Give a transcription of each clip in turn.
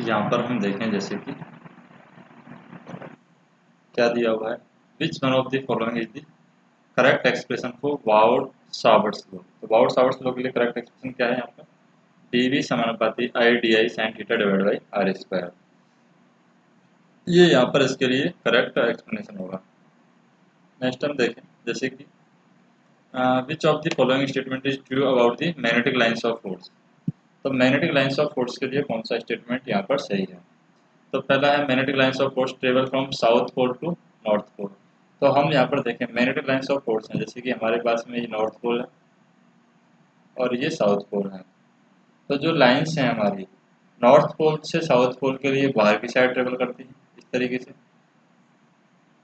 यहाँ पर हम देखें जैसे कि क्या दिया हुआ है, which one of the following is the correct expression for bowed Savart's law. तो बाउड सावर्ट्स लॉ के लिए करेक्ट एक्सप्रेशन क्या है यहाँ पर, डी वी समानुपाती I D I sine theta divide by R square. ये यहाँ पर इसके लिए करेक्ट एक्सप्लेनेशन होगा। नेक्स्ट हम देखें जैसे कि विच of the following statement is true about the magnetic lines of force. तो मैग्नेटिक लाइन्स ऑफ फोर्स के लिए कौन सा स्टेटमेंट यहाँ पर सही है। तो पहला है magnetic lines of force travel from south pole to north pole. तो हम यहाँ पर देखें मैग्नेटिक लाइन्स ऑफ फोर्स हैं, जैसे कि हमारे पास में ये नॉर्थ पोल है और ये साउथ पोल है। तो जो लाइन्स हैं हमारी नॉर्थ पोल से साउथ पोल के लिए बाहर की साइड ट्रेवल करती हैं, इस तरीके से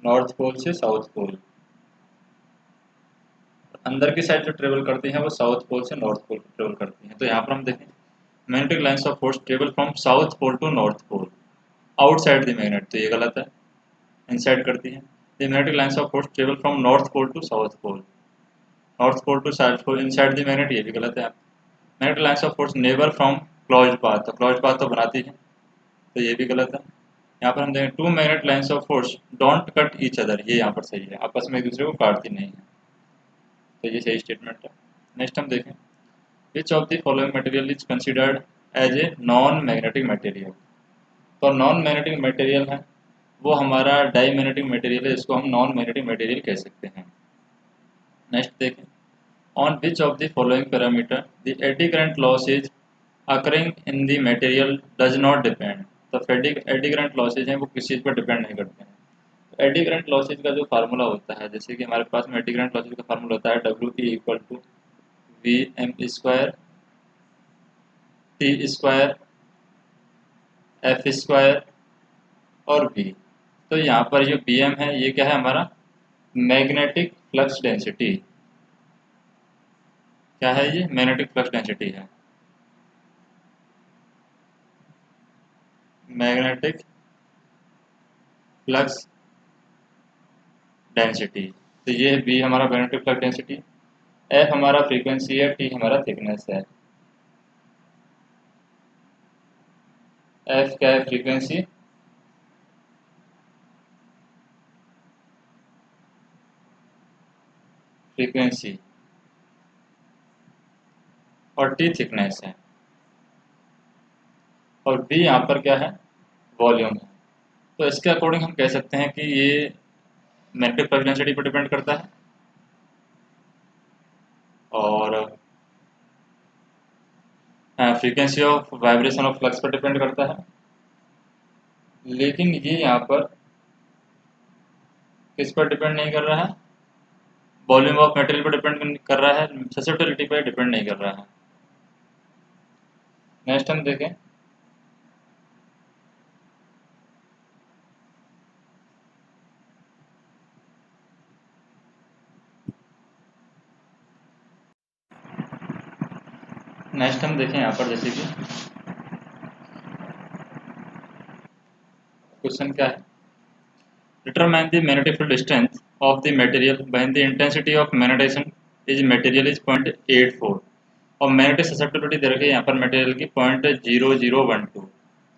नॉर्थ पोल से साउथ पोल, अंदर की साइड जो ट्रेवल करती हैं वो साउथ पोल से नॉर्थ पोल को ट्रेवल करती हैं। तो यहाँ पर हम देखें magnetic lines of force travel from south pole to north pole outside the magnet, तो ये गलत है, इनसाइड करती है। The magnetic lines of force travel from north pole to south pole, north pole to south pole inside the magnet, ये भी गलत है। Magnetic lines of force never from closed path, तो क्लोज्ड पाथ तो बनाती है, तो ये भी गलत है। यहाँ पर हम देखें two magnet lines of force don't cut each other, ये यहाँ पर सही है, आपस में एक दूसरे को काटती नहीं है, तो ये सही स्टेटमेंट है। नेक्स्ट हम देखें which of the following material is considered as a non magnetic material. तो नॉन मैग्नेटिक मटेरियल है वो हमारा डाई मैग्नेटिक मटेरियल है, इसको हम नॉन मैग्नेटिक मटेरियल कह सकते हैं। नेक्स्ट देखें on which of the following parameter the AD current losses occurring in the material does not depend. तो एडी करंट लॉसेज हैं वो किसी चीज़ पर डिपेंड नहीं करते हैं। तो एडी करंट लॉसेज का जो फार्मूला होता है, जैसे कि हमारे पास में एडी करंट लॉसेज का फार्मूला होता है W E equal to V M square T square F square और बी। तो यहाँ पर जो बी एम है ये क्या है हमारा मैग्नेटिक फ्लक्स डेंसिटी, क्या है ये मैग्नेटिक फ्लक्स डेंसिटी है, मैग्नेटिक फ्लक्स डेंसिटी। तो ये बी हमारा मैग्नेटिक फ्लक्स डेंसिटी, एफ हमारा फ्रीक्वेंसी है, टी हमारा थिकनेस है। एफ क्या है फ्रीक्वेंसी, फ्रीक्वेंसी और टी थिकनेस है, और बी यहाँ पर क्या है वॉल्यूम है। तो इसके अकॉर्डिंग हम कह सकते हैं कि ये मैग्नेटिक फ्लक्स डेंसिटी पर डिपेंड करता है और frequency of vibration of flux पर डिपेंड करता है। लेकिन ये यहाँ पर किस पर डिपेंड नहीं कर रहा है, वॉल्यूम ऑफ मटेरियल पर डिपेंड कर रहा है, ससेप्टिबिलिटी पर डिपेंड नहीं कर रहा है। नेक्स्ट हम देखें यहाँ पर जैसे कि क्वेश्चन क्या है, determine the magnetic field strength of the material when the intensity of magnetisation is material is 0.84 और मैग्नेटिक ससेप्टिबिलिटी दे रखी है यहाँ पर मटेरियल की 0.0012।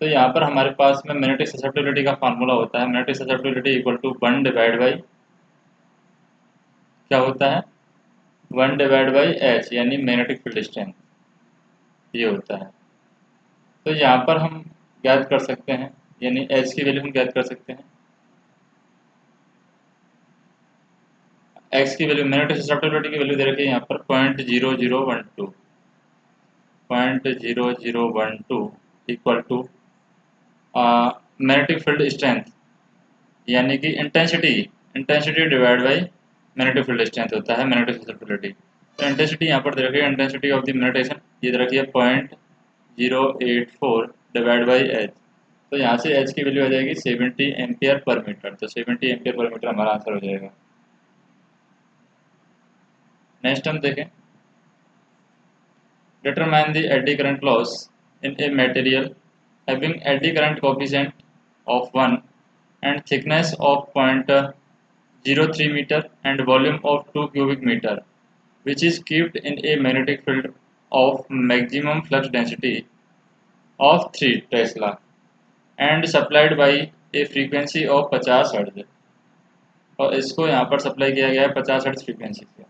तो यहाँ पर हमारे पास में मैग्नेटिक ससेप्टिबिलिटी का फार्मूला होता है, magnetic susceptibility equal to 1 divide by क्या होता है 1 डिवाइड बाई एच, यानी मैग्नेटिक फील्ड स्ट्रेंथ ये होता है। तो यहाँ पर हम ज्ञात कर सकते हैं, यानी एच की वैल्यू हम ज्ञात कर सकते हैं, एक्स की वैल्यू मैग्नेटिक ससेप्टिबिलिटी की वैल्यू दे रखी है यहाँ पर 0.0012, 0.0012 equal to magnetic field strength यानी कि intensity divide by magnetic field strength होता है मैग्नेटिक ससेप्टिबिलिटी। तो इंटेंसिटी यहाँ पर दे रखी है, इंटेंसिटी ऑफ द मैग्नेटाइजेशन ये दे रखी है 0.084 डिवाइड बाई एच। तो यहाँ से एच की वैल्यू आ जाएगी 70 एम्पियर पर मीटर, तो 70 एम्पियर पर मीटर हमारा आंसर हो जाएगा। नेक्स्ट हम देखें determine the eddy current loss in a material having eddy current coefficient of 1 and thickness of 0.03 meter and volume of 2 cubic meter which is kept in a magnetic field of maximum flux density of 3 Tesla। And supplied by A frequency of 50 hertz, और इसको यहाँ पर supply किया गया है 50 hertz frequency से।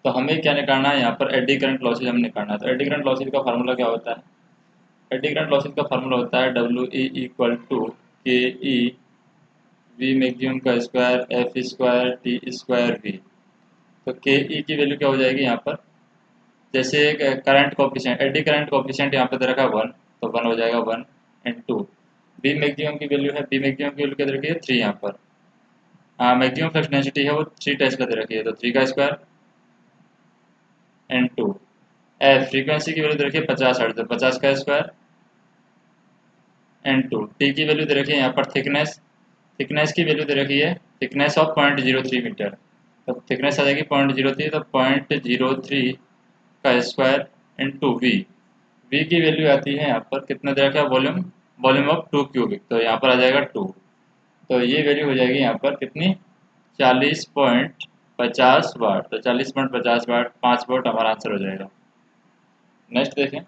तो हमें क्या निकालना है, यहाँ पर एडी करंट लॉसेज हमें निकालना है। तो एडी करंट लॉसेज का फार्मूला क्या होता है, एडी करंट लॉसेज का फार्मूला होता है W E equal to K E V maximum का square F square T square V. तो के ई की वैल्यू क्या हो जाएगी यहाँ पर, जैसे current coefficient, eddy current coefficient यहाँ पे दे रखा है 1, तो 1 हो जाएगा 1 एंड 2। बी मैक्सिमम की वैल्यू है, बी मैक्सिमम की वैल्यू क्या दे रखी है 3 यहाँ पर। हाँ मैक्सिमम फ्लक्स डेंसिटी है वो 3 टेस्ला दे रखी है, तो 3 का स्क्वायर एंड 2। एफ फ्रीक्वेंसी की वैल्यू दे रखी है 50 हर्ट्ज, तो 50 का स्क्वायर एंड 2। टी की वैल्यू दे रखी है यहाँ पर थिकनेस, थिकनेस की वैल्यू दे रखी है थिकनेस ऑफ 0.03 मीटर, तो थिकनेस आ जाएगी 0.03, तो 0.03 का square into V. V की वैल्यू आती है यहाँ पर कितना दे रखा है, वॉल्यूम, वॉल्यूम ऑफ 2 क्यूबिक, तो यहाँ पर आ जाएगा 2। तो ये वैल्यू हो जाएगी यहाँ पर कितनी, 40.50 वाट। तो 40.50 वाट 5 वाट हमारा आंसर हो जाएगा। नेक्स्ट देखें,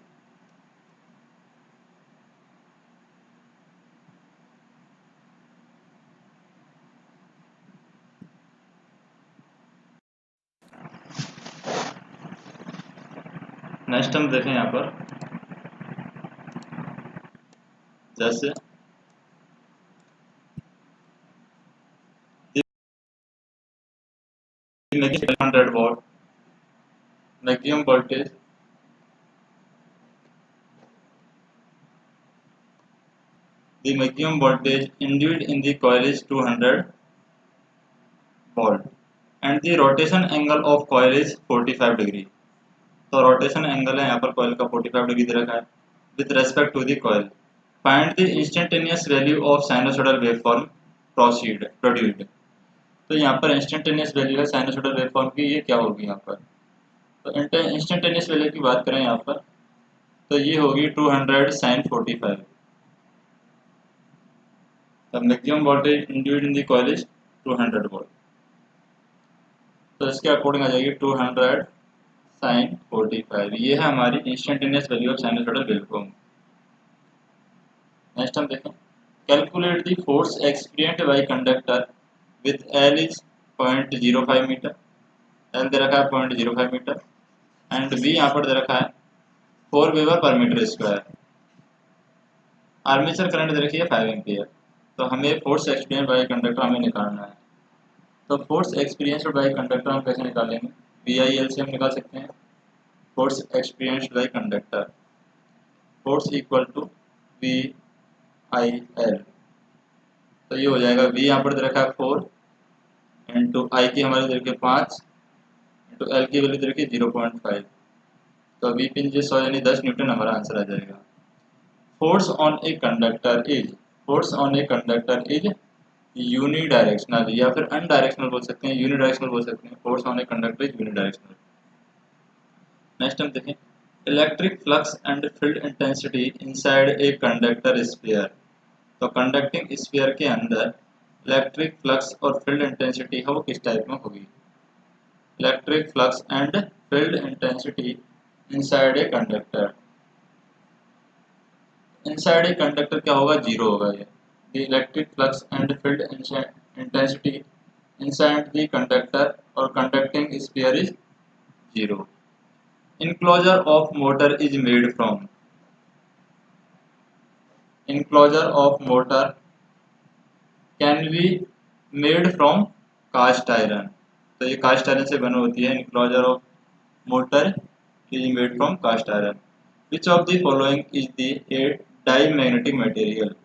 नेक्स्ट हम देखें यहाँ पर जैसे maximum 100 what maximum voltage, the maximum voltage induced in the coil is 200 volt and the rotation angle of coil is 45 degree। तो रोटेशन एंगल है यहाँ पर कॉइल का 45 डिग्री दे रखा है with respect to the coil. Find the instantaneous value of sinusoidal waveform produced. तो यहाँ पर इंस्टेंटेनियस वैल्यू है साइनसोइडल वेवफॉर्म की, ये क्या होगी यहाँ पर, तो इंस्टेंटेनियस वैल्यू की बात करें यहाँ पर तो ये होगी 200 sign 45। The maximum voltage induced in the coil is 200 volt। तो इसके अकॉर्डिंग आ जाएगी 200 साइन 45। ये है हमारी instantaneous value of sinusoidal waveform. Next हम देखें, calculate the force experienced by conductor with L is 0.05 metre, L दे रखा है 0.05 मीटर एंड बी यहाँ पर दे रखा है 4 weber per metre square. Armature current दे रखी है 5 एम्पियर। तो हमें फोर्स एक्सपीरियंस बाय कंडक्टर हमें निकालना है। तो फोर्स एक्सपीरियंस बाय कंडक्टर हम कैसे निकालेंगे, वी आई एल से हम निकाल सकते हैं। Force experience by conductor, force equal to V I L. तो ये हो जाएगा वी यहाँ पर दे रखा है 4 इंटू आई की हमारे दे रखी है 5 इंटू एल की वैल्यू दे रखी है 0.5। तो वी पिन जो 100 यानी 10 न्यूटन हमारा आंसर आ जाएगा। Force on a conductor is, force on a conductor is unidirectional, या फिर अनडायरेक्शनल बोल सकते हैं, यूनिडायरेक्शनल बोल सकते हैं। Force on a conductor is unidirectional. Next हम देखें, electric flux and field intensity inside a conductor sphere. तो कंडक्टिंग स्फीयर के अंदर इलेक्ट्रिक फ्लक्स और फील्ड इंटेंसिटी है वो किस टाइप में होगी। Electric flux and field intensity inside a conductor, inside a conductor क्या होगा, जीरो होगा ये। The electric flux and field intensity inside the conductor और conducting sphere is zero. Enclosure of motor is made from, enclosure of motor can be made from cast iron। तो ये cast iron से बनी होती है। enclosure of motor is made from cast iron। Which of the following is the a diamagnetic material।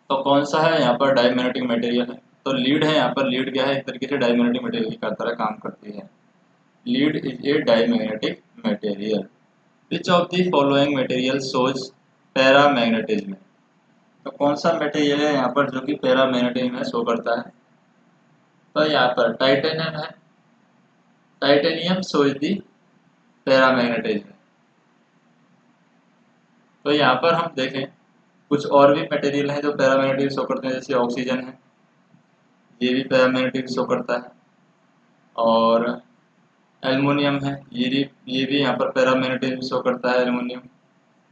तो कौन सा है यहाँ पर डायमैग्नेटिक मटेरियल है, तो लीड है। यहाँ पर लीड क्या है, एक तरीके से डायमैग्नेटिक मटेरियल की तरह काम करती है। Lead is a diamagnetic material. Which of the following material shows paramagnetism. तो कौन सा मटेरियल है यहाँ पर जो कि पैरामैग्नेटिज्म में शो करता है, तो यहाँ पर टाइटेनियम है। Titanium shows the paramagnetism. तो यहाँ पर हम देखें कुछ और भी मटेरियल हैं जो पैरामैग्नेटिज्म शो करते हैं, जैसे ऑक्सीजन है, ये भी पैरामैग्नेटिज्म शो करता है। और एल्युमिनियम है, ये भी यहाँ पर पैरामैग्नेटिज्म शो करता है एल्युमिनियम।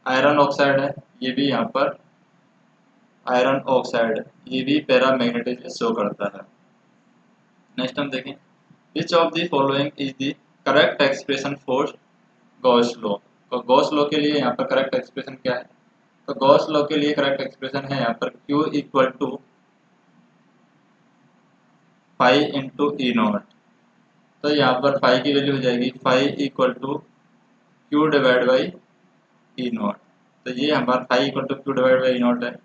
आयरन ऑक्साइड है, ये भी यहाँ पर आयरन ऑक्साइड, ये भी पैरामैग्नेटिज्म शो करता है। नेक्स्ट हम देखें, which of the following is the correct expression for Gauss law. तो गॉस लॉ के लिए यहाँ पर करेक्ट एक्सप्रेशन क्या है? तो गॉस लॉ के लिए करेक्ट एक्सप्रेशन है यहाँ पर Q equal to phi into E naught. तो यहाँ पर फाई की वैल्यू हो जाएगी phi equal to Q divide by E naught. तो ये हमारा phi equal to Q divide by E naught है,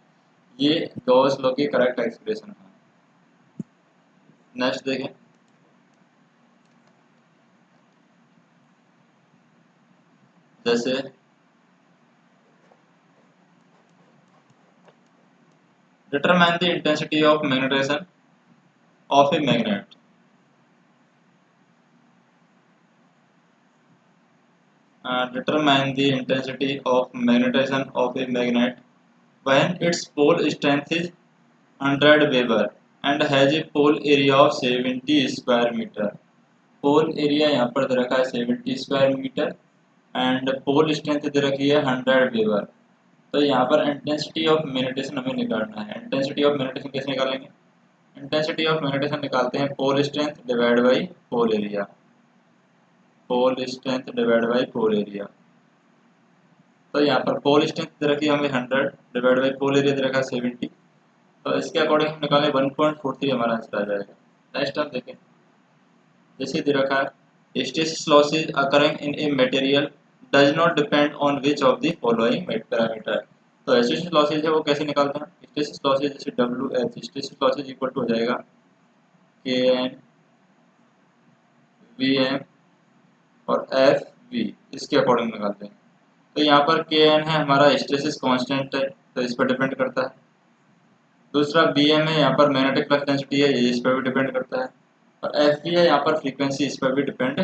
ये गॉस लॉ की करेक्ट एक्सप्रेशन है। नेक्स्ट देखें, जैसे determine the intensity of magnetisation of a magnet. Determine the intensity of magnetization of a magnet when its pole strength is 100 Weber and has a pole area of 70 square meter। Pole area यहाँ पर दे रखा है 70 square metre and pole strength दे रखी है 100 weber. तो यहाँ पर इंटेंसिटी ऑफ मैग्नेटाइजेशन हमें निकालना है। इंटेंसिटी ऑफ मैग्नेटाइजेशन कैसे निकालेंगे? इंटेंसिटी ऑफ मैग्नेटाइजेशन निकालते हैं pole strength divide by pole area, pole strength divide by pole area. तो यहाँ पर पोल स्ट्रेंथ दे रखी है हमें 100 डिवाइड बाई पोल एरिया दे रखा है 70। तो इसके अकॉर्डिंग हम निकालें 1.43 हमारा आंसर आ जाएगा। नेक्स्ट हम देखें, जैसे दे रखा है hysteresis losses occurring in a material does not depend on which of the following parameter. तो स्टेसिस लॉसेज है वो कैसे निकालते हैं? स्टेसिस लॉसेज जैसे W H, hysteresis losses equal to हो जाएगा के एन वी एम और एफ वी, इसके अकॉर्डिंग निकालते हैं। तो यहाँ पर के एन है हमारा स्टेसिस कांस्टेंट है, तो इस पर डिपेंड करता है। दूसरा बी एम है यहाँ पर मैग्नेटिक फ्लक्स डेंसिटी है, ये इस पर भी डिपेंड करता है। और एफ वी है यहाँ पर फ्रीक्वेंसी, इस पर भी डिपेंड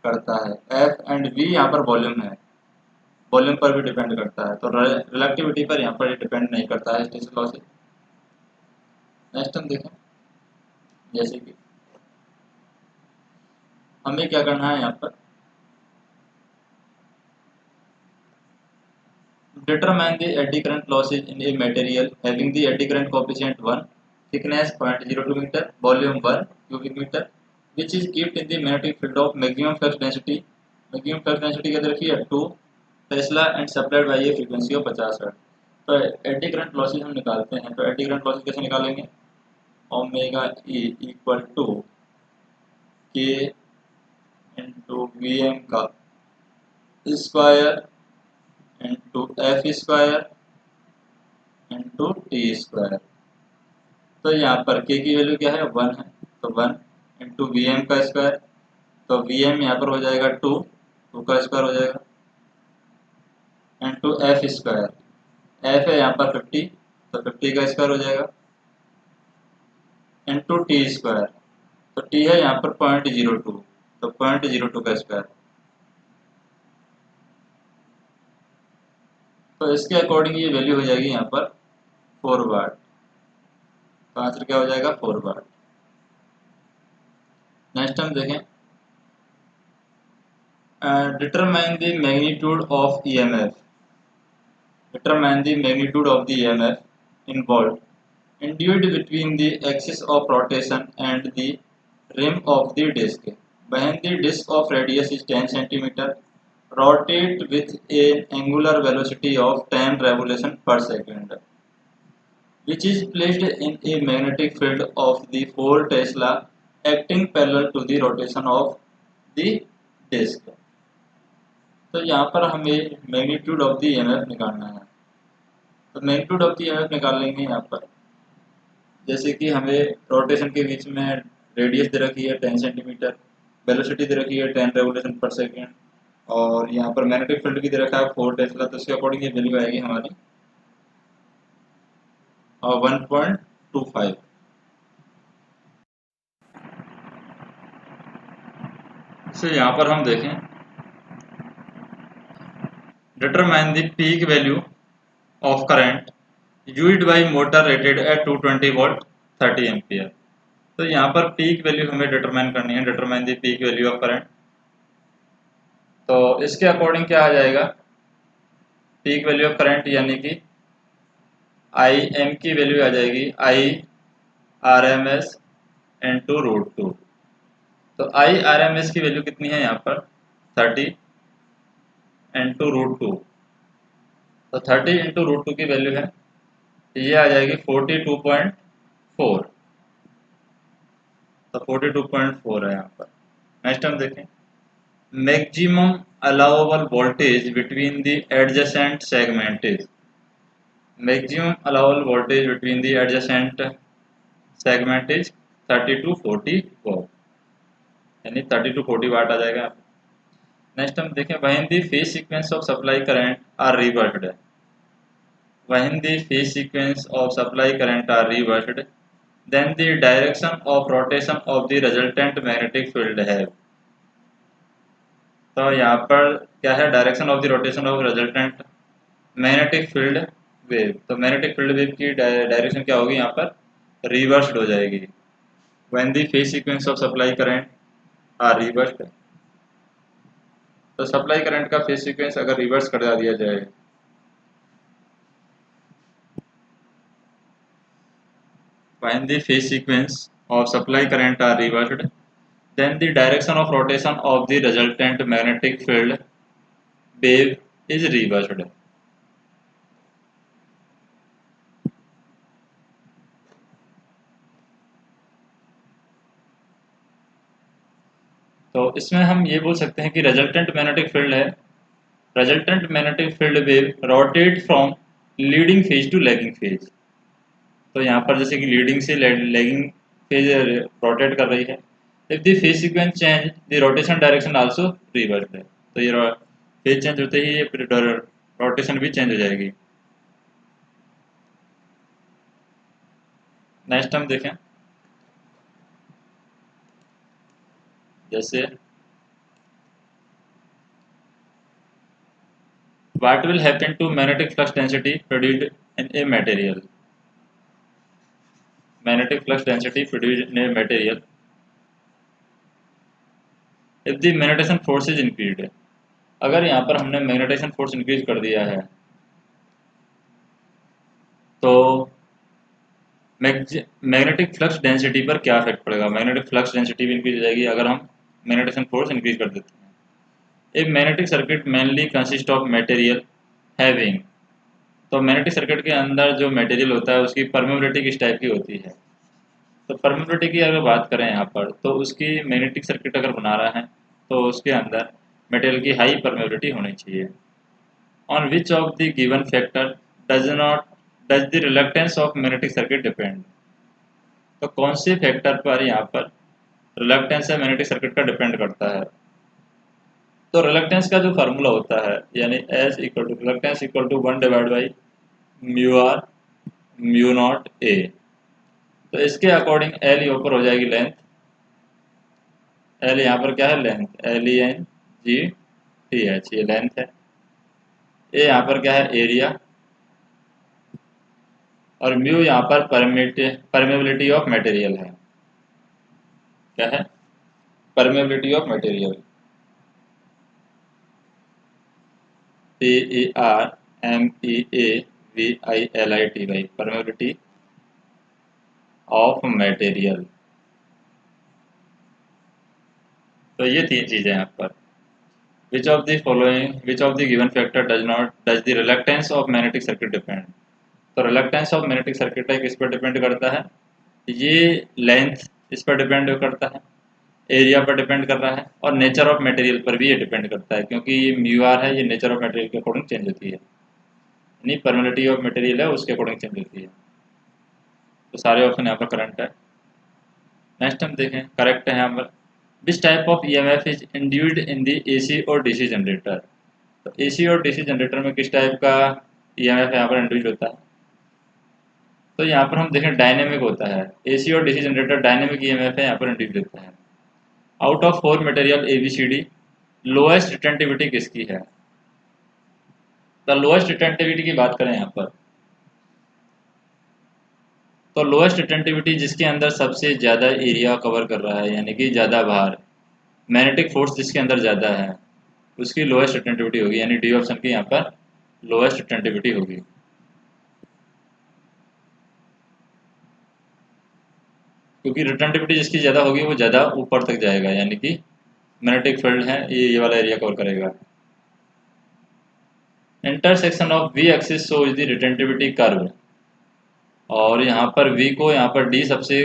करता है। एफ एंड वी यहाँ पर वॉल्यूम है, वॉल्यूम पर भी डिपेंड करता है। तो रिलेक्टिविटी पर यहाँ पर डिपेंड नहीं करता है स्टेसिस लॉसेज। नेक्स्ट हम देखें, जैसे कि हमें क्या करना है यहाँ पर, determine the eddy current losses in a material having the eddy current coefficient 1, thickness 0.02 meter, volume 1 cubic meter, which is kept in the magnetic field of maximum flux density। maximum flux density क्या रखी है 2 Tesla and supplied by a frequency of 50 hertz. तो eddy current losses हम निकालते हैं। तो eddy current losses कैसे निकालेंगे? ओमेगा ई इक्वल टू के इंटू वी एम का square into F square into T square. तो यहाँ पर के की वैल्यू क्या है 1 है, तो 1 इंटू वी एम का स्क्वायर, तो वी एम यहाँ पर हो जाएगा 2 का स्क्वायर हो जाएगा इंटू एफ स्क्वायर, एफ है यहाँ पर 50 तो 50 का स्क्वायर हो जाएगा इंटू टी स्क्वायर। तो टी है यहाँ पर 0.02 तो 0.02 का स्क्वायर। तो इसके अकॉर्डिंग ये वैल्यू हो जाएगी यहाँ पर 4 वाट। तो आंसर क्या हो जाएगा 4 वाट। नेक्स्ट हम देखें, determine the magnitude of EMF. Determine the magnitude of the EMF involved induced between the axis of rotation and the rim of the disk when the disk of radius is 10 cm rotate with an angular velocity of 10 revolution per second, which is placed in a magnetic field of the 4 Tesla acting parallel to the rotation of the disk। तो यहाँ पर हमें magnitude of the EMF निकालना है। तो magnitude of the EMF निकाल लेंगे यहाँ पर, जैसे कि हमें रोटेशन के बीच में रेडियस दे रखी है 10 सेंटीमीटर, वेलोसिटी दे रखी है 10 रेवोल्यूशन पर सेकेंड, और यहाँ पर मैग्नेटिक फील्ड भी दे रखा है 4 टेस्ला। तो इसके अकॉर्डिंग ये वैल्यू आएगी हमारी 1.25। इसे यहाँ पर हम देखें, determine the peak value of current used by motor rated eight 220 volt 30 ampere. तो यहाँ पर पीक वैल्यू हमें डिटरमाइन करनी है, determine the peak value of current. तो इसके अकॉर्डिंग क्या आ जाएगा, पीक वैल्यू ऑफ करंट यानी कि आई एम की वैल्यू आ जाएगी I R M S into root two. तो आई आर एम एस की वैल्यू कितनी है यहाँ पर 30 इंटू रूट टू। तो 30 इंटू रूट टू की वैल्यू है, ये आ जाएगी 42.4। तो 42.4 है यहाँ पर। नेक्स्ट हम देखें maximum allowable voltage between the adjacent segments. Maximum allowable voltage between the adjacent segments 30 to 40 watt, यानी 30 to 40 वाट आ जाएगा। नेक्स्ट हम देखें when the phase sequence of supply current are reversed. When the phase sequence of supply current are reversed then the direction of rotation of the resultant magnetic field है। तो यहाँ पर क्या है, direction of the rotation of resultant magnetic field wave. तो magnetic field wave की direction क्या होगी, यहाँ पर रिवर्स्ड हो जाएगी when the phase sequence of supply current are reversed. तो सप्लाई करंट का फेज सीक्वेंस अगर रिवर्स कर दिया जाए, when the phase sequence of supply current are reversed then the direction of rotation of the resultant magnetic field wave is reversed। तो इसमें हम ये बोल सकते हैं कि रिजल्टेंट मैग्नेटिक फील्ड है, resultant magnetic field wave rotate from leading phase two lagging phase. तो यहाँ पर जैसे कि लीडिंग से लैगिंग फेज रोटेट कर रही है। If the phase sequence change the rotation direction also reverse है। तो ये फेज चेंज होते ही ये रोटेशन भी चेंज हो जाएगी। नेक्स्ट हम देखें जैसे what will happen to magnetic flux density produced in a material। magnetic flux density produced in a material if the magnetization force is increased। अगर यहाँ पर हमने मैग्नेटाइजेशन फोर्स इंक्रीज कर दिया है तो मैग्नेटिक फ्लक्स डेंसिटी पर क्या इफेक्ट पड़ेगा। मैग्नेटिक फ्लक्स डेंसिटी भी इंक्रीज हो जाएगी अगर हम मैग्नेटाइजेशन फोर्स इंक्रीज कर देते हैं। A magnetic circuit mainly consist of material having. तो मैग्नेटिक सर्किट के अंदर जो मटेरियल होता है उसकी परमेबिलिटी किस टाइप की होती है। तो परमेबिलिटी की अगर बात करें यहाँ पर तो उसकी मैग्नेटिक सर्किट अगर बना रहा है तो उसके अंदर मटेरियल की हाई परमेबिलिटी होनी चाहिए। On which of the given factor does the reluctance of magnetic circuit depend. तो कौन से फैक्टर पर यहाँ पर रिलक्टेंस है मैग्नेटिक सर्किट का डिपेंड करता है। तो रिलक्टेंस का जो फार्मूला होता है यानी S equal to reluctance equal to 1 divide by mu R mu naught A. तो इसके अकॉर्डिंग एल ऊपर हो जाएगी लेंथ, एल यहाँ पर क्या है लेंथ, LENGTH ये लेंथ है। ए यहाँ पर क्या है एरिया, और म्यू यहाँ पर परमेबिलिटी ऑफ मटेरियल है। क्या है, permeability of material, PERMEAVILITY permeability of material. तो ये तीन चीजें यहाँ पर। विच of the following which of the given factor does the reluctance of magnetic circuit depend. तो रिलक्टेंस ऑफ मैग्नेटिक सर्किट है किस पर डिपेंड करता है, ये लेंथ इस पर डिपेंड करता है, एरिया पर डिपेंड कर रहा है, और नेचर ऑफ मटेरियल पर भी ये डिपेंड करता है क्योंकि ये म्यू आर है, ये नेचर ऑफ मटेरियल के अकॉर्डिंग चेंज होती है, यानी परमेबिलिटी ऑफ मटेरियल है उसके अकॉर्डिंग चेंज होती है। तो सारे ऑप्शन यहाँ पर करंट है। नेक्स्ट हम देखें करेक्ट है यहाँ पर which type of EMF is induced in the AC और DC जनरेटर। तो AC और DC जनरेटर में किस टाइप का EMF यहाँ पर इंड्यूस्ड होता है। तो यहाँ पर हम देखें डायनेमिक होता है, AC और DC जनरेटर डायनेमिक EMF है यहाँ पर इंड्यूस्ड होता है। Out of 4 material ABCD lowest retentivity किसकी है। तो लोएस्ट रिटेंटिविटी की बात करें यहाँ पर तो लोएस्ट रिटेंटिविटी जिसके अंदर सबसे ज़्यादा एरिया कवर कर रहा है यानी कि ज़्यादा भार, मैग्नेटिक फोर्स जिसके अंदर ज़्यादा है उसकी लोएस्ट रिटेंटिविटी होगी, यानी डी ऑप्शन की यहाँ पर लोएस्ट रिटेंटिविटी होगी। क्योंकि रिटेंटिविटी जिसकी ज़्यादा होगी वो ज़्यादा ऊपर तक जाएगा, यानी कि मैग्नेटिक फील्ड है ये वाला एरिया कवर करेगा। Intersection of we axis shows the retentivity curve, और यहाँ पर वी को यहाँ पर डी सबसे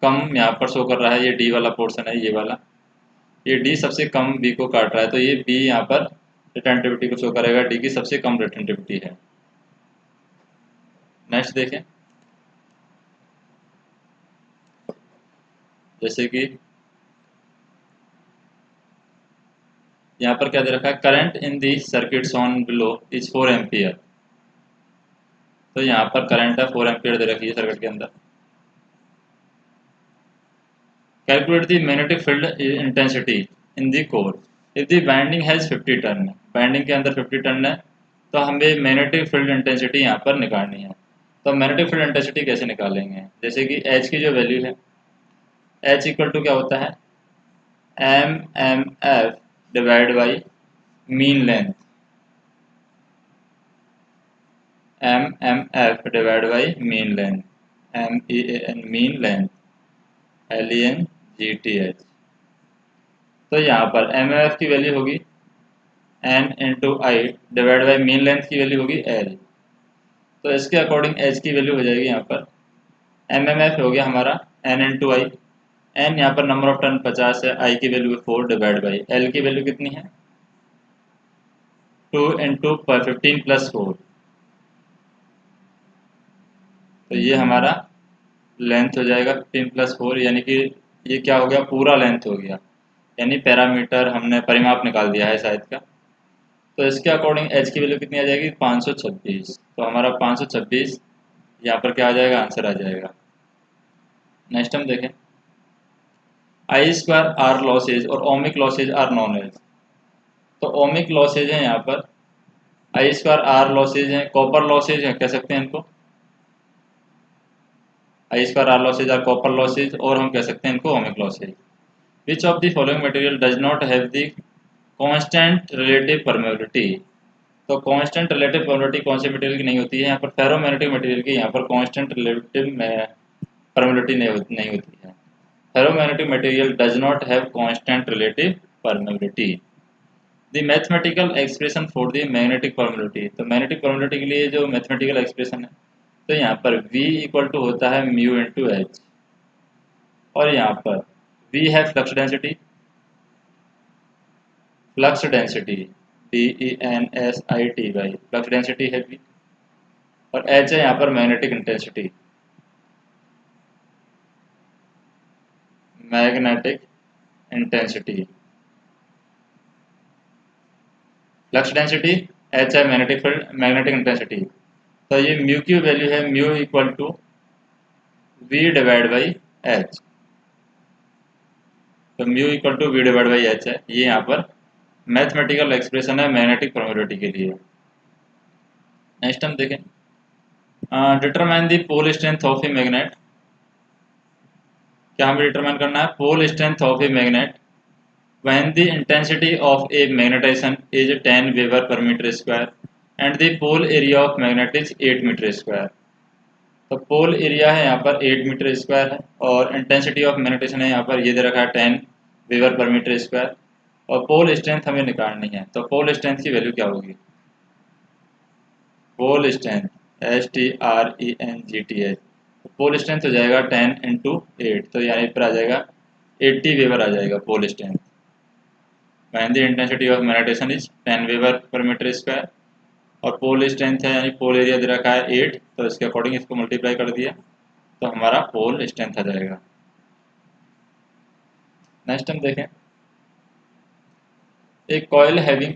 कम यहाँ पर शो कर रहा है, ये डी वाला पोर्शन है, ये वाला, ये डी सबसे कम बी को काट रहा है, तो ये बी यहाँ पर रिटेंटिविटी को शो करेगा, डी की सबसे कम रिटेंटिविटी है। नेक्स्ट देखें, जैसे कि यहाँ पर क्या दे रखा है, current in the circuit on below is 4 ampere. तो यहाँ पर करंट है 4 एम्पियर दे रखी है सर्किट के अंदर। Calculate the magnetic field intensity in the core if the binding has 50 turn, binding के अंदर 50 टर्न है, तो हमें मैग्नेटिक फील्ड इंटेंसिटी यहाँ पर निकालनी है। तो मैग्नेटिक फील्ड इंटेंसिटी कैसे निकालेंगे, जैसे कि एच की जो वैल्यू है, एच इक्वल टू क्या होता है, M M F divide by mean length, M M F divide by mean length, M E N mean length, L E N G T H. तो यहाँ पर एम एफ की value होगी N into I divide by mean length की value होगी L. तो इसके according H की वैल्यू हो जाएगी यहाँ पर, एम एम एफ हो गया हमारा एन इंटू आई, एन यहाँ पर नंबर ऑफ टर्न 50 है, आई की वैल्यू 4 डिवाइड बाई एल की वैल्यू कितनी है 2 इंटू 15 प्लस 4। तो ये हमारा लेंथ हो जाएगा 15 प्लस 4, यानी कि ये क्या हो गया, पूरा लेंथ हो गया, यानी पैरामीटर हमने परिमाप निकाल दिया है शायद का। तो इसके अकॉर्डिंग एच की वैल्यू कितनी आ जाएगी 526। तो हमारा 526 यहाँ पर क्या आ जाएगा, आंसर आ जाएगा। नेक्स्ट हम देखें, आई स्क्वायर आर लॉसेज और ohmic losses are known as. तो ओमिक लॉसेज है यहाँ पर, आई स्क्वायर आर लॉसेज है, कॉपर लॉसेज है कह सकते हैं इनको, I square R losses are copper losses, और हम कह सकते हैं इनको ohmic losses. Which of the following material does not have the constant relative permeability. तो कांस्टेंट रिलेटिव परमेबिलिटी कौन से मटेरियल की नहीं होती है, यहाँ पर फेरोमैग्नेटिक मटेरियल की यहाँ पर कांस्टेंट रिलेटिव परमेबिलिटी नहीं होती है। Ferromagnetic material does not have constant relative permeability. The mathematical expression for the magnetic permeability. तो मैग्नेटिक परमेबिलिटी के लिए जो मैथमेटिकल एक्सप्रेशन है, तो यहाँ पर V इक्वल टू होता है म्यू इंटू एच, और यहाँ पर V है flux density, flux density DENSITY, flux density है V, और H है यहाँ पर magnetic intensity, magnetic intensity, flux density H है मैग्नेटिक फील्ड, मैग्नेटिक इंटेंसिटी। तो ये म्यू की वैल्यू है mu equal to V divide by H. तो mu equal to V divide by H है, ये यहाँ पर मैथमेटिकल एक्सप्रेशन है मैग्नेटिक परमेबिलिटी के लिए। नेक्स्ट हम देखें, determine the pole strength of a magnet. क्या हमें डिटरमाइन करना है, pole strength of a magnet when the intensity of a magnetisation is 10 weber per metre square and the pole area of magnet is 8 metre square. तो pole area है यहाँ पर 8 metre square है, और इंटेंसिटी ऑफ मैग्नेटाइजेशन है यहाँ पर ये दे रखा है 10 वेबर पर मीटर स्क्वायर, और पोल स्ट्रेंथ हमें निकालनी है। तो पोल स्ट्रेंथ की वैल्यू क्या होगी, pole strength STRENGTH, pole strength हो जाएगा 10 इंटू 8, तो यहाँ पर आ जाएगा 80 वेबर आ जाएगा pole strength. When the intensity of magnetisation is 10 weber per metre square, और पोल स्ट्रेंथ है यानी पोल एरिया दे रखा है 8, तो इसके अकॉर्डिंग इसको मल्टीप्लाई कर दिया तो हमारा पोल स्ट्रेंथ आ जाएगा। नेक्स्ट हम देखें, एक coil having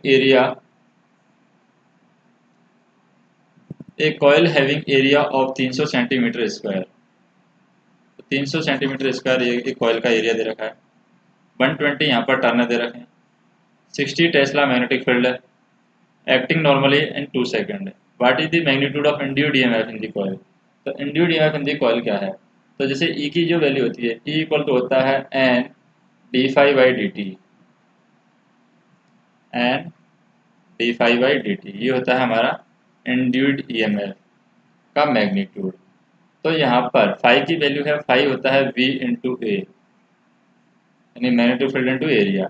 area of 300 centimetre square. 300 centimetre square ये कॉइल का एरिया दे रखा है, 120 यहाँ पर टर्न दे रखे हैं, 60 टेस्ला मैग्नेटिक फील्ड है, acting normally in 2 second. What is the magnitude of induced EMF in the coil. तो induced EMF in the coil क्या है, तो जैसे ई की जो वैल्यू होती है, ई इक्वल टू होता है N D phi by D T, N D phi by D T, ये होता है हमारा इंड्यूस्ड ईएमएफ का मैग्नीट्यूड। तो यहाँ पर फाई की वैल्यू है, फाई होता है वी इंटू ए, यानी मैग्नेटिक फील्ड इंटू एरिया।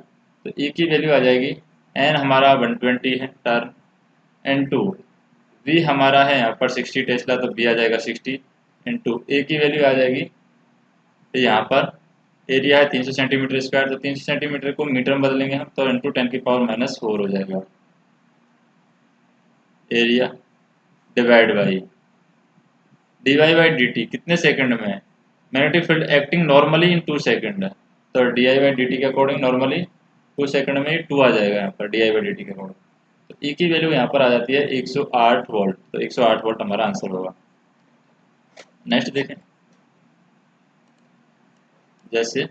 तो ई की वैल्यू आ जाएगी, एन हमारा 120 है टर्न, एन टू वी हमारा है यहाँ पर 60 टेस्ला, तो बी आ जाएगा 60 इंटू ए की वैल्यू आ जाएगी, तो यहाँ पर एरिया है 300 सेंटीमीटर स्क्वायर, तो 300 सेंटीमीटर को मीटर में बदलेंगे हम, तो इंटू 10⁻⁻⁴ हो जाएगा area, divide by D Y by D T कितने सेकंड में है, magnetic field acting normally in 2 second, तो D I by D T के अकॉर्डिंग नॉर्मली 2 सेकंड में ही 2 आ जाएगा यहाँ पर D I by D T के अकॉर्डिंग। तो ई की वैल्यू यहाँ पर आ जाती है 108 वोल्ट, तो 108 वोल्ट हमारा आंसर होगा। नेक्स्ट देखें, जैसे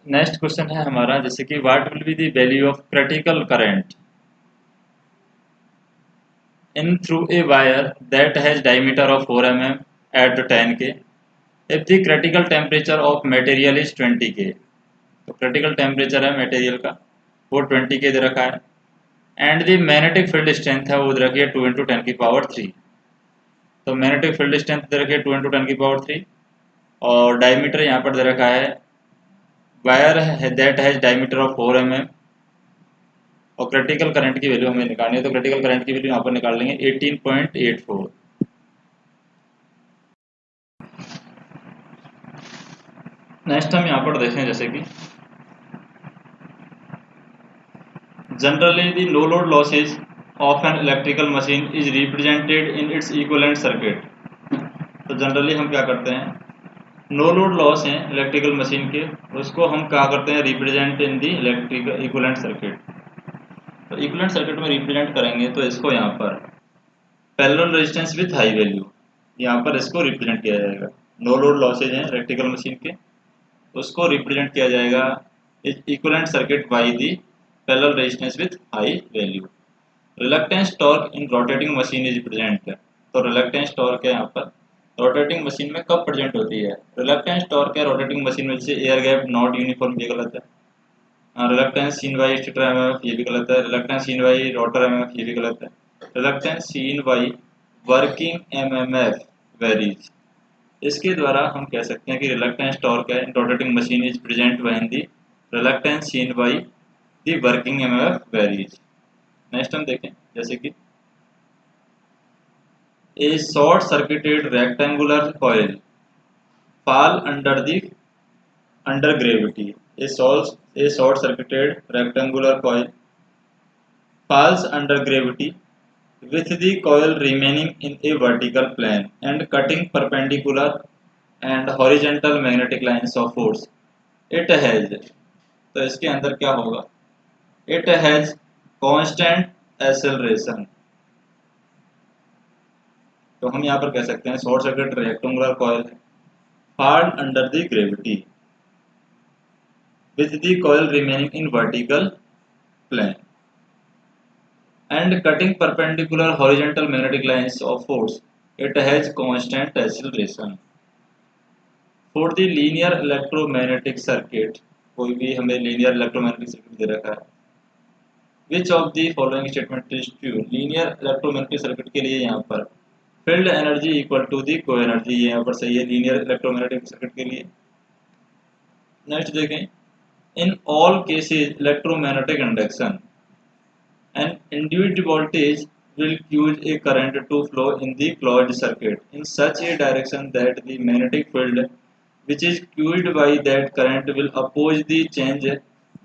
नेक्स्ट क्वेश्चन है हमारा, जैसे कि what will be the value of critical current in through a wire that has diameter of 4 mm at 10 K if the critical temperature of material is 20 K। तो critical temperature है material का वो 20 K दे रखा है, and the magnetic field strength है वो दे रखी है 2 इंटू 10⁻3। तो मैग्नेटिक फील्ड स्ट्रेंथ दे रखी है 2 इंटू 10⁻3, और डायमीटर यहाँ पर दे रखा है, वायर है that has diameter of 4 mm, और क्रिटिकल करंट की वैल्यू हमें निकालनी है, तो क्रिटिकल करंट की वैल्यू यहाँ पर निकाल लेंगे 18.84। नेक्स्ट हम यहाँ पर देखें, जैसे कि generally the no load losses of an electrical machine is represented in its equivalent circuit. तो जनरली हम क्या करते हैं, नो लोड लॉस हैं इलेक्ट्रिकल मशीन के, उसको हम क्या करते हैं, represent in the electrical equivalent circuit. तो इक्विवेलेंट सर्किट में रिप्रेजेंट करेंगे तो इसको यहाँ पर parallel resistance with high value, यहाँ पर इसको रिप्रेजेंट किया जाएगा। नो लोड लॉसेज हैं इलेक्ट्रिकल मशीन के, उसको रिप्रेजेंट किया जाएगा equivalent circuit by the parallel resistance with high value. Reluctance torque in rotating machine is present, तो रिलक्टेंस टॉर्क है यहाँ पर रोटेटिंग मशीन में कब प्रेजेंट होती है, रिलक्टेंस टॉर्क है रोटेटिंग मशीन में, जैसे एयर गैप नॉट यूनिफॉर्म, ये गलत है। Reluctance scene by stator MF, ये भी गलत है। Reluctance scene by rotor MF, ये भी गलत है। Reluctance scene by working MMF varies, इसके द्वारा हम कह सकते हैं कि रिलक्टेंस टॉर्क है in rotating machine is present when the reluctance scene by the working MMF varies. Next हम देखें, जैसे कि ए short circuited rectangular coil fall under gravity, a short circuited rectangular coil falls under gravity with the coil remaining in a vertical plane and cutting perpendicular and horizontal magnetic lines of force it has। तो इसके अंदर क्या होगा, it has constant acceleration। तो हम यहाँ पर कह सकते हैं short circuit rectangular coil fall under the gravity with the coil remaining in vertical plane and cutting perpendicular horizontal magnetic lines of force it has constant acceleration। for the linear electromagnetic circuit, कोई भी हमें linear electromagnetic circuit दे रखा है, which of the following statement is true। linear electromagnetic circuit के लिए यहाँ पर field energy equal to the coenergy, ये यहाँ पर सही है लीनियर इलेक्ट्रोमैग्नेटिक सर्किट के लिए। नेक्स्ट देखें, in all cases electromagnetic induction and induced voltage will cause a current to flow in the closed circuit in such a direction that the magnetic field which is caused by that current will oppose the change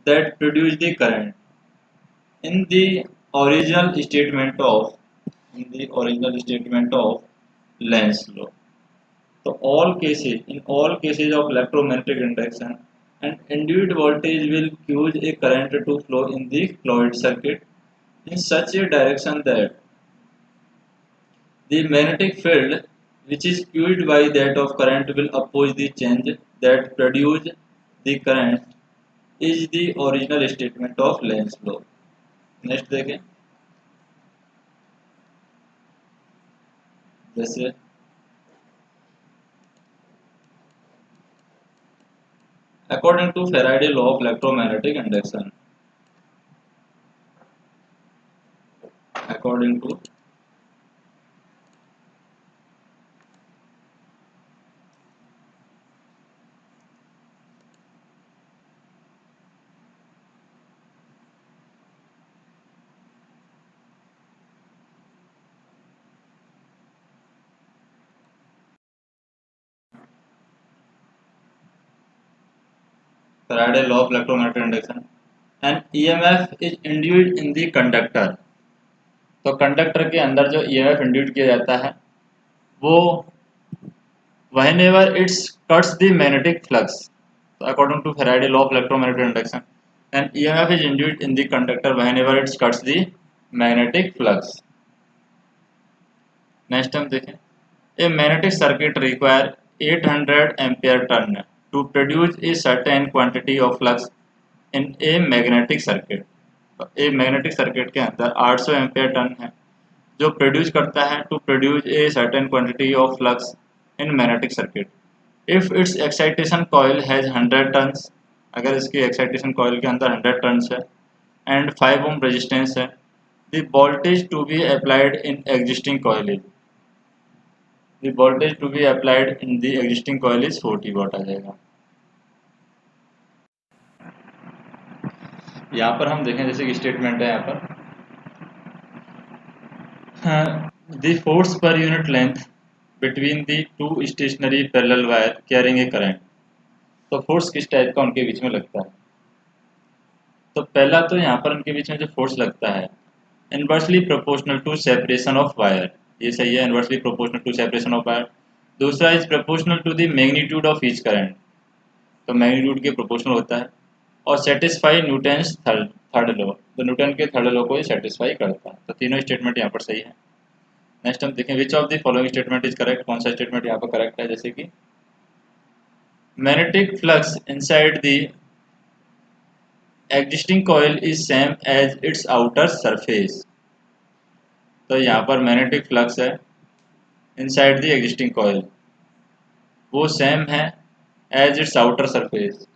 that produce the current। in the original statement of Lenz law, so in all cases of electromagnetic induction and induced voltage will cause a current to flow in the closed circuit in such a direction that the magnetic field which is caused by that of current will oppose the change that produce the current is the original statement of Lenz law. Next देखें, जैसे according to Faraday law of electromagnetic induction, according to Faraday law of electromagnetic induction, and EMF is induced in the conductor। तो conductor के अंदर जो EMF induce किया जाता है वो whenever it cuts the magnetic flux। So according to Faraday law of electromagnetic induction, and EMF is induced in the conductor whenever it cuts the magnetic flux। Next हम देखें, a magnetic circuit require 800 ampere turn to produce a certain quantity of flux in a magnetic circuit। तो एक magnetic circuit के अंदर 800 ampere turn है जो produce करता है to produce a certain quantity of flux in magnetic circuit. If it's excitation coil has 100 turns, अगर इसकी एक्साइटेशन कॉइल के अंदर 100 टर्न्स है एंड 5 ओम रेजिस्टेंस है, the voltage to be applied in existing coil is, the voltage to be applied in the existing coil is 40 watt आ जाएगा। यहाँ पर हम देखें जैसे कि स्टेटमेंट है यहाँ पर, the force per unit length between the two stationary parallel wire carrying a current। तो फोर्स किस टाइप का उनके बीच में लगता है, तो पहला तो यहाँ पर उनके बीच में जो फोर्स लगता है inversely proportional to separation of wire, ये सही है, inversely proportional to separation of wire. दूसरा is proportional to the magnitude of each current, तो मैग्नीट्यूड के प्रोपोर्शनल होता है। और सेटिस्फाई न्यूटन्स थर्ड लॉ, तो न्यूटन के थर्ड लॉ को ये सेटिस्फाई करता है। तो तीनों स्टेटमेंट यहाँ पर सही है। नेक्स्ट हम देखें, which of the following statement is correct, कौन सा स्टेटमेंट यहाँ पर करेक्ट है, जैसे कि magnetic flux inside the existing coil is same as its outer surface. तो यहाँ पर मैग्नेटिक फ्लक्स है इनसाइड द एग्जिस्टिंग कॉइल, वो सेम है एज इट्स आउटर सरफेस।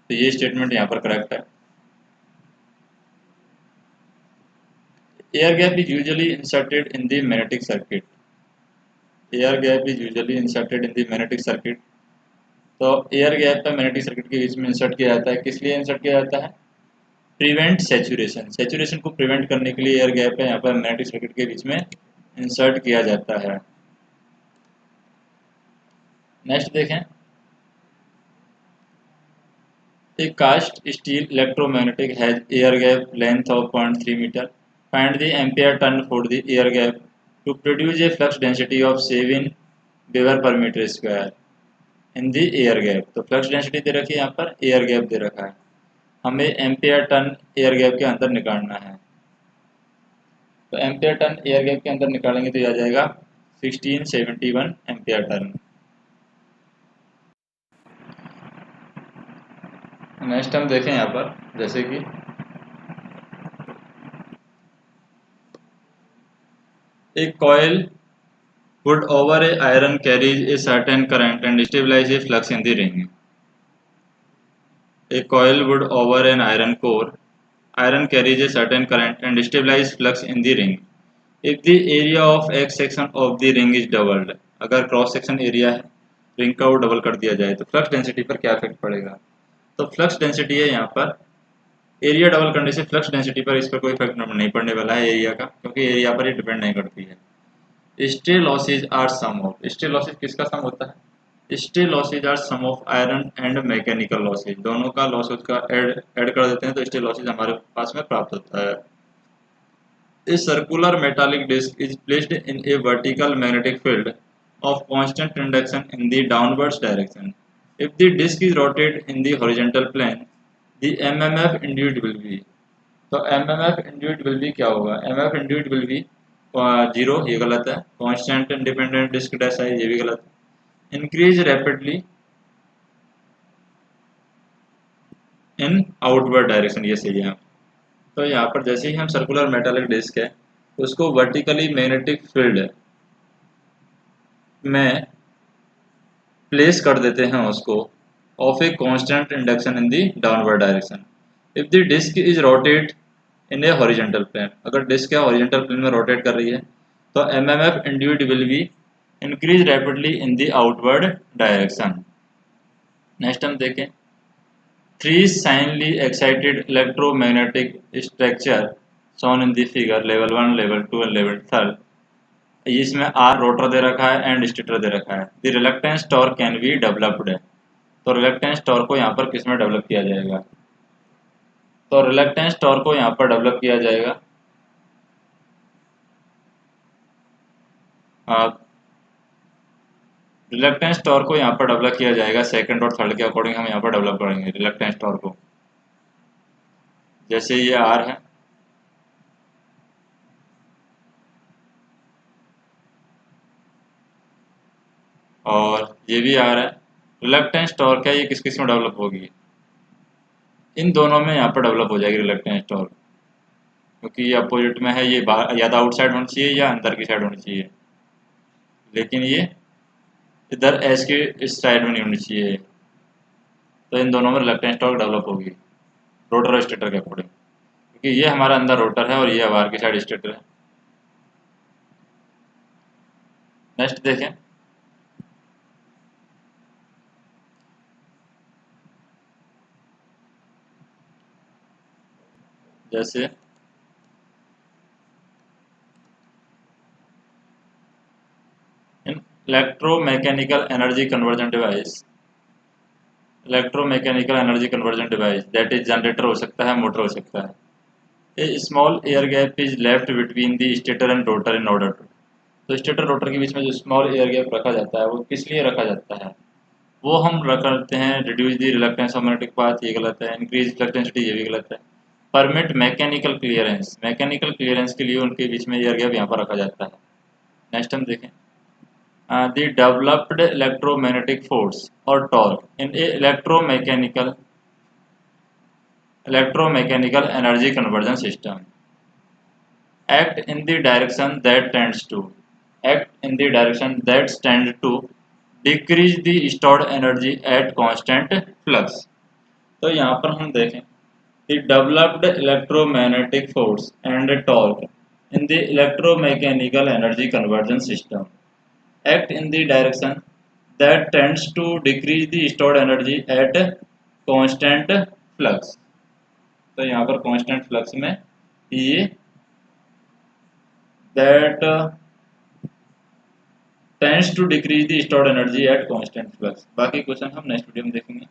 तो ये स्टेटमेंट यहाँ पर करेक्ट है। Air gap is usually inserted in the magnetic circuit, air gap is usually inserted in the magnetic circuit. तो air gap है magnetic circuit के बीच में इंसर्ट किया जाता है, किस लिए इंसर्ट किया जाता है, प्रिवेंट सेचुरेशन, सेचुरेशन को प्रिवेंट करने के लिए एयर गैप है यहाँ पर मैग्नेटिक सर्किट के बीच में इंसर्ट किया जाता है। नेक्स्ट देखें, एक cast steel electromagnetic has air gap length of 0.3 metre, find the ampere turn for the air gap to produce a flux density of 7 weber per metre square in the air gap. तो flux density दे रखी है यहाँ पर, air gap दे रखा है, हमें ampere turn air gap के अंदर निकालना है। तो एम्पियर टर्न एयर गैप के अंदर निकालेंगे तो यह आ जाएगा 1671 एम्पियर टर्न। नेक्स्ट हम देखें यहाँ पर, जैसे कि एक coil would over a iron carries a certain current and stabilize a flux in the ring। A coil would over an iron core, iron carries a certain current and stabilize flux in the ring if the area of x section of the ring is doubled। अगर cross section area है ring का वो double कर दिया जाए तो flux density पर क्या इफेक्ट पड़ेगा। तो फ्लक्स डेंसिटी है यहाँ पर, एरिया डबल करने से फ्लक्स डेंसिटी पर इस पर कोई इफेक्ट नहीं पड़ने वाला है एरिया का, क्योंकि एरिया पर ही डिपेंड नहीं करती है। Stray losses are sum of, stray losses किसका सम होता है, stray losses are sum of iron and mechanical losses, दोनों का लॉस उसका ऐड कर देते हैं तो स्टे लॉसेज हमारे पास में प्राप्त होता है। A circular metallic disc is placed in a vertical magnetic field of constant induction in the downwards direction। If the disc is rotated in the horizontal plane, the MMF induced will be, तो MMF induced will be क्या होगा, MMF induced will be 0, ये गलत है। constant independent disc dash है, ये भी गलत है। increase rapidly इन आउटवर्ड डायरेक्शन, ये सही है। तो यहाँ पर जैसे ही हम सर्कुलर मेटालिक डिस्क है उसको वर्टिकली मैग्नेटिक फील्ड में प्लेस कर देते हैं उसको of a constant induction in the downward direction. If the disc is rotate in a horizontal plane, अगर डिस्क है हॉरिजॉन्टल प्लेन में रोटेट कर रही है तो MMF induced will be increase rapidly in the outward direction. Next हम देखें, three singly excited electromagnetic structure shown in the figure level 1, level 2 और लेवल 3। इसमें आर रोटर दे रखा है एंड स्टेटर दे रखा है। The reluctance torque can be developed है, तो रिलक्टेंस टॉर्क को यहाँ पर किस में डेवलप किया जाएगा, तो रिलक्टेंस टॉर्क को यहाँ पर डेवलप किया जाएगा रिलक्टेंस टॉर्क को यहाँ पर डेवलप किया जाएगा सेकंड और थर्ड के अकॉर्डिंग हम यहाँ पर डेवलप करेंगे रिलक्टेंस टॉर्क को। जैसे ये आर है और ये भी आर है, रिलक्टेंस टॉर्क है ये किस किस में डेवलप होगी, इन दोनों में यहाँ पर डेवलप हो जाएगी रिलक्टेंस टॉर्क, क्योंकि ये अपोजिट में है, ये बाहर या तो आउटसाइड होनी चाहिए या अंदर की साइड होनी चाहिए, लेकिन ये इधर एस की इस साइड में नहीं होनी चाहिए। तो इन दोनों में रिलक्टेंस टॉर्क डेवलप होगी रोटर और स्टेटर के अकॉर्डिंग, क्योंकि ये हमारा अंदर रोटर है और ये बाहर की साइड स्टेटर है। नेक्स्ट देखें, जैसे electromechanical energy conversion device, electromechanical energy conversion device that is generator हो सकता है, मोटर हो सकता है। A small air gap is left between the stator and rotor in order to, तो स्टेटर रोटर के बीच में जो स्मॉल एयर गैप रखा जाता है वो किस लिए रखा जाता है, वो हम करते हैं reduce the reluctance of magnetic path, ये गलत है। इंक्रीज रिलक्टेंसिटी, ये भी गलत है। Permit mechanical clearance, mechanical clearance के लिए उनके बीच में एयर गैप यहाँ पर रखा जाता है। नेक्स्ट हम देखें, the developed electromagnetic force or torque in a electromechanical energy conversion system act in the direction that tends to decrease the stored energy at constant flux। तो यहाँ पर हम देखें, the developed electromagnetic force and torque in the electromechanical energy conversion system act in the direction that tends to decrease the stored energy at constant flux। तो यहाँ पर constant flux में ये that tends to decrease the stored energy at constant flux। बाकी question हम next video में देखेंगे।